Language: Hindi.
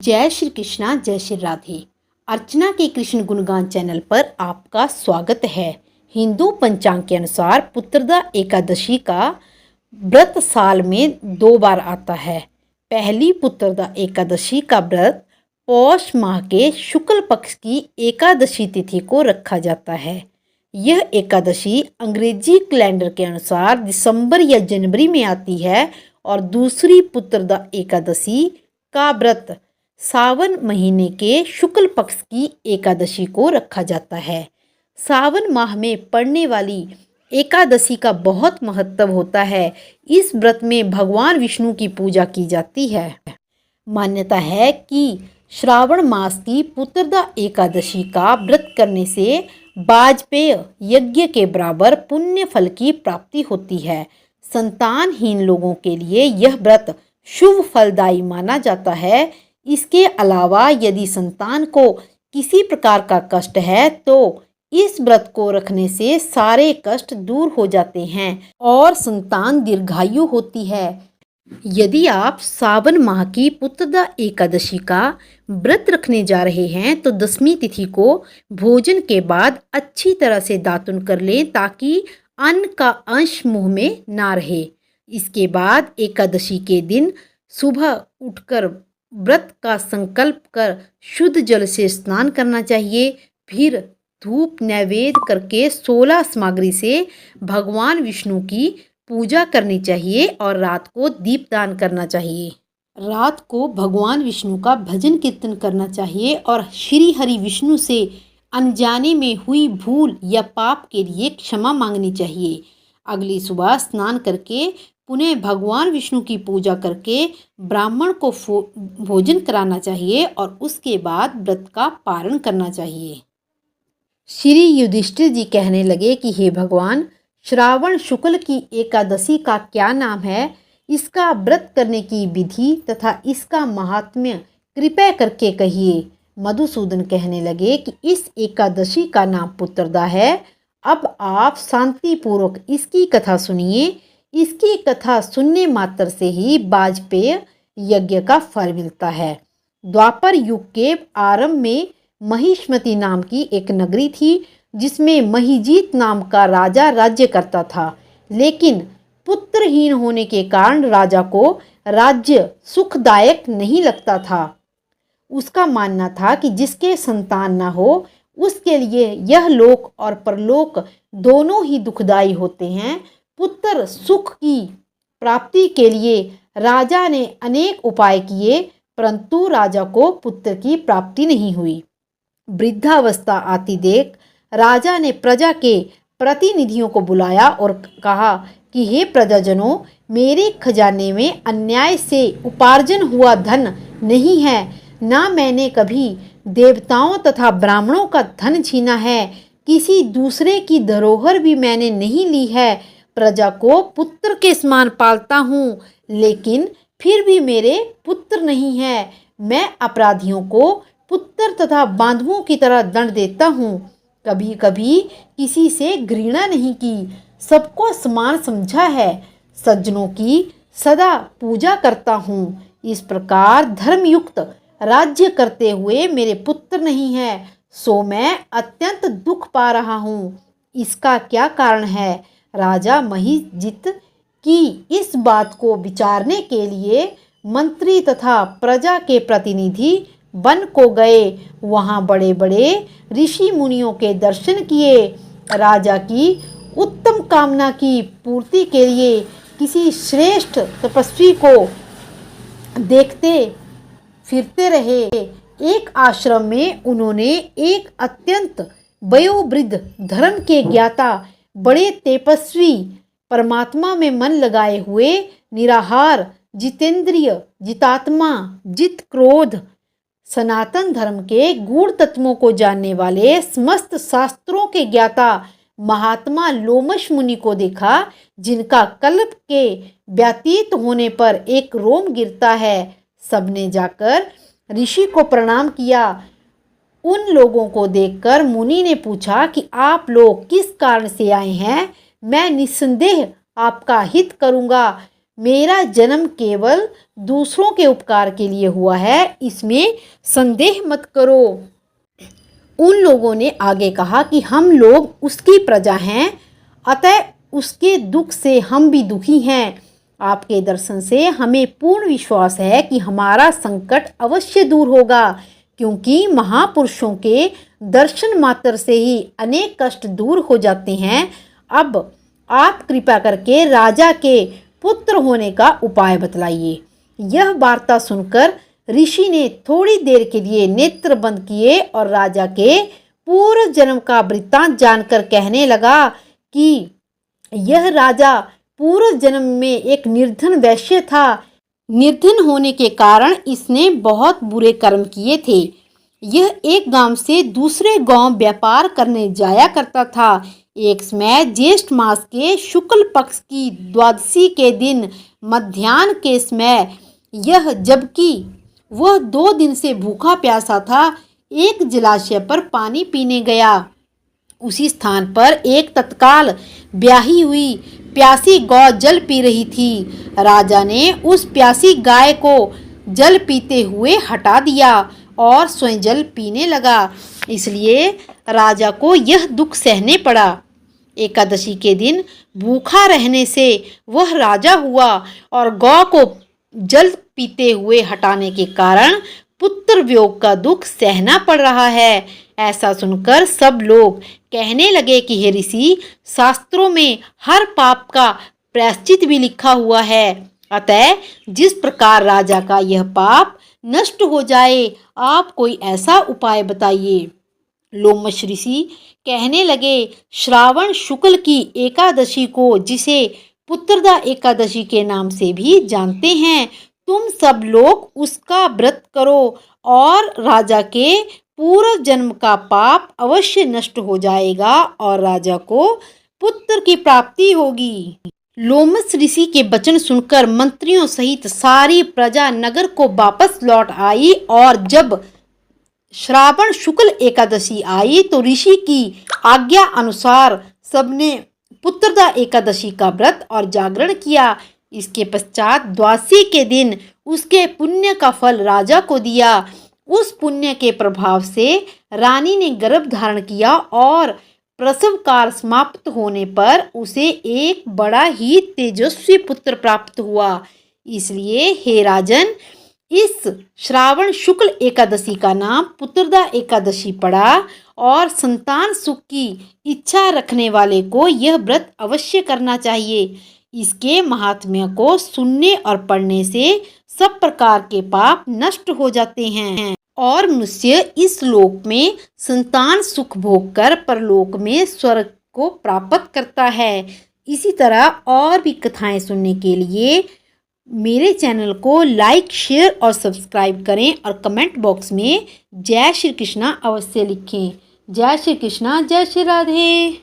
जय श्री कृष्णा, जय श्री राधे। अर्चना के कृष्ण गुणगान चैनल पर आपका स्वागत है। हिंदू पंचांग के अनुसार पुत्रदा एकादशी का व्रत साल में 2 बार आता है। पहली पुत्रदा एकादशी का व्रत पौष माह के शुक्ल पक्ष की एकादशी तिथि को रखा जाता है। यह एकादशी अंग्रेजी कैलेंडर के अनुसार दिसंबर या जनवरी में आती है और दूसरी पुत्रदा एकादशी का व्रत सावन महीने के शुक्ल पक्ष की एकादशी को रखा जाता है। सावन माह में पड़ने वाली एकादशी का बहुत महत्व होता है। इस व्रत में भगवान विष्णु की पूजा की जाती है। मान्यता है कि श्रावण मास की पुत्रदा एकादशी का व्रत करने से वाजपेय यज्ञ के बराबर पुण्य फल की प्राप्ति होती है। संतानहीन लोगों के लिए यह व्रत शुभ फलदायी माना जाता है। इसके अलावा यदि संतान को किसी प्रकार का कष्ट है तो इस व्रत को रखने से सारे कष्ट दूर हो जाते हैं और संतान दीर्घायु होती है। यदि आप सावन माह की पुत्रदा एकादशी का व्रत रखने जा रहे हैं तो 10वीं तिथि को भोजन के बाद अच्छी तरह से दातुन कर लें ताकि अन्न का अंश मुंह में ना रहे। इसके बाद एकादशी के दिन सुबह उठकर व्रत का संकल्प कर शुद्ध जल से स्नान करना चाहिए। फिर धूप नैवेद्य करके 16 सामग्री से भगवान विष्णु की पूजा करनी चाहिए और रात को दीपदान करना चाहिए। रात को भगवान विष्णु का भजन कीर्तन करना चाहिए और श्री हरि विष्णु से अनजाने में हुई भूल या पाप के लिए क्षमा मांगनी चाहिए। अगली सुबह स्नान करके पुनः भगवान विष्णु की पूजा करके ब्राह्मण को भोजन कराना चाहिए और उसके बाद व्रत का पारण करना चाहिए। श्री युधिष्ठिर जी कहने लगे कि हे भगवान, श्रावण शुक्ल की एकादशी का क्या नाम है, इसका व्रत करने की विधि तथा इसका महात्म्य कृपया करके कहिए। मधुसूदन कहने लगे कि इस एकादशी का नाम पुत्रदा है। अब आप शांतिपूर्वक इसकी कथा सुनिए। इसकी कथा सुनने मात्र से ही वाजपेय यज्ञ का फल मिलता है। द्वापर युग के आरंभ में महिष्मती नाम की एक नगरी थी जिसमें महिजीत नाम का राजा राज्य करता था, लेकिन पुत्रहीन होने के कारण राजा को राज्य सुखदायक नहीं लगता था। उसका मानना था कि जिसके संतान न हो उसके लिए यह लोक और परलोक दोनों ही दुखदायी होते हैं। पुत्र सुख की प्राप्ति के लिए राजा ने अनेक उपाय किए, परंतु राजा को पुत्र की प्राप्ति नहीं हुई। वृद्धावस्था आती देख राजा ने प्रजा के प्रतिनिधियों को बुलाया और कहा कि हे प्रजाजनों, मेरे खजाने में अन्याय से उपार्जन हुआ धन नहीं है, ना मैंने कभी देवताओं तथा ब्राह्मणों का धन छीना है, किसी दूसरे की धरोहर भी मैंने नहीं ली है। प्रजा को पुत्र के समान पालता हूँ, लेकिन फिर भी मेरे पुत्र नहीं है। मैं अपराधियों को पुत्र तथा बांधवों की तरह दंड देता हूँ। कभी कभी किसी से घृणा नहीं की, सबको समान समझा है। सज्जनों की सदा पूजा करता हूँ। इस प्रकार धर्मयुक्त राज्य करते हुए मेरे पुत्र नहीं है, सो मैं अत्यंत दुख पा रहा हूँ। इसका क्या कारण है? राजा महिजीत की इस बात को विचारने के लिए मंत्री तथा प्रजा के प्रतिनिधि वन को गए। वहाँ बड़े बड़े ऋषि मुनियों के दर्शन किए। राजा की उत्तम कामना की पूर्ति के लिए किसी श्रेष्ठ तपस्वी को देखते फिरते रहे। एक आश्रम में उन्होंने एक अत्यंत वयोवृद्ध धर्म के ज्ञाता बड़े तेपस्वी परमात्मा में मन लगाए हुए निराहार जितेंद्रिय जितात्मा जित क्रोध सनातन धर्म के गूढ़ तत्वों को जानने वाले समस्त शास्त्रों के ज्ञाता महात्मा लोमश मुनि को देखा, जिनका कल्प के व्यतीत होने पर एक रोम गिरता है। सबने जाकर ऋषि को प्रणाम किया। उन लोगों को देखकर मुनि ने पूछा कि आप लोग किस कारण से आए हैं? मैं निस्संदेह आपका हित करूंगा। मेरा जन्म केवल दूसरों के उपकार के लिए हुआ है, इसमें संदेह मत करो। उन लोगों ने आगे कहा कि हम लोग उसकी प्रजा हैं, अतः उसके दुख से हम भी दुखी हैं। आपके दर्शन से हमें पूर्ण विश्वास है कि हमारा संकट अवश्य दूर होगा, क्योंकि महापुरुषों के दर्शन मात्र से ही अनेक कष्ट दूर हो जाते हैं। अब आप कृपा करके राजा के पुत्र होने का उपाय बतलाइए। यह वार्ता सुनकर ऋषि ने थोड़ी देर के लिए नेत्र बंद किए और राजा के पूर्व जन्म का वृत्तांत जानकर कहने लगा कि यह राजा पूर्व जन्म में एक निर्धन वैश्य था। निर्धन होने के कारण इसने बहुत बुरे कर्म किए थे। यह एक गांव से दूसरे गांव व्यापार करने जाया करता था। एक समय ज्येष्ठ मास के शुक्ल पक्ष की द्वादशी के दिन मध्याह्न के समय यह, जबकि वह 2 दिन से भूखा प्यासा था, एक जलाशय पर पानी पीने गया। उसी स्थान पर एक तत्काल ब्याही हुई प्यासी गौ जल पी रही थी। राजा ने उस प्यासी गाय को जल पीते हुए हटा दिया और स्वयं जल पीने लगा। इसलिए राजा को यह दुख सहने पड़ा। एकादशी के दिन भूखा रहने से वह राजा हुआ और गौ को जल पीते हुए हटाने के कारण पुत्र वियोग का दुख सहना पड़ रहा है। ऐसा सुनकर सब लोग कहने लगे कि हे ऋषि, शास्त्रों में हर पाप का प्रायश्चित भी लिखा हुआ है, अतः जिस प्रकार राजा का यह पाप नष्ट हो जाए, आप कोई ऐसा उपाय बताइए। लोमश ऋषि कहने लगे, श्रावण शुक्ल की एकादशी को, जिसे पुत्रदा एकादशी के नाम से भी जानते हैं, तुम सब लोग उसका व्रत करो और राजा के पूर्व जन्म का पाप अवश्य नष्ट हो जाएगा और राजा को पुत्र की प्राप्ति होगी। लोमस ऋषि के वचन सुनकर मंत्रियों सहित सारी प्रजा नगर को वापस लौट आई और जब श्रावण शुक्ल एकादशी आई तो ऋषि की आज्ञा अनुसार सबने पुत्रदा एकादशी का व्रत और जागरण किया। इसके पश्चात द्वादशी के दिन उसके पुण्य का फल राजा को दिया। उस पुण्य के प्रभाव से रानी ने गर्भ धारण किया और प्रसव काल समाप्त होने पर उसे एक बड़ा ही तेजस्वी पुत्र प्राप्त हुआ। इसलिए हे राजन, इस श्रावण शुक्ल एकादशी का नाम पुत्रदा एकादशी पड़ा और संतान सुख की इच्छा रखने वाले को यह व्रत अवश्य करना चाहिए। इसके महात्म्य को सुनने और पढ़ने से सब प्रकार के पाप नष्ट हो जाते हैं और मनुष्य इस लोक में संतान सुख भोग कर परलोक में स्वर्ग को प्राप्त करता है। इसी तरह और भी कथाएं सुनने के लिए मेरे चैनल को लाइक, शेयर और सब्सक्राइब करें और कमेंट बॉक्स में जय श्री कृष्णा अवश्य लिखें। जय श्री कृष्णा, जय श्री राधे।